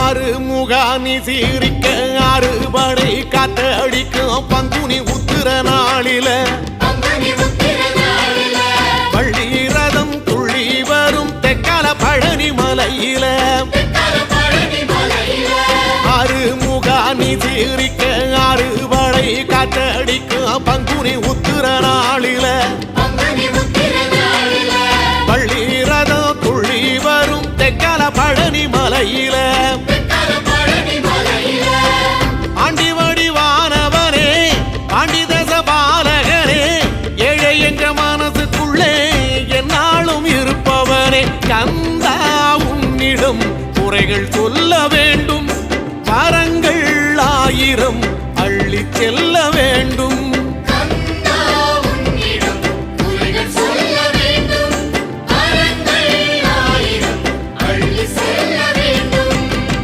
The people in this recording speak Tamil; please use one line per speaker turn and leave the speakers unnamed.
ஆறுமுகானி சீரிக்க அறுபடை காத்தடிக்கும் பங்குனி உத்திர நாளில வள்ளி ரதம் துள்ளி வரும் தெக்கல பழனி மலையில ஆறுமுகானி சீரிக்க அறுபடை காத்தடிக்கும் பங்குனி உத்திர நாளில வள்ளி ரதம் துள்ளி வரும் தெக்கல பழனி மலையில ஆண்டி வடிவானவனே ஆண்டி தச பாலகனே ஏழை என்ற மனசுக்குள்ளே என்னாலும் இருப்பவனே கந்தா உன்னிடம் குறைகள் சொல்ல வேண்டும் வரங்கள் 1000 அள்ளி செல்ல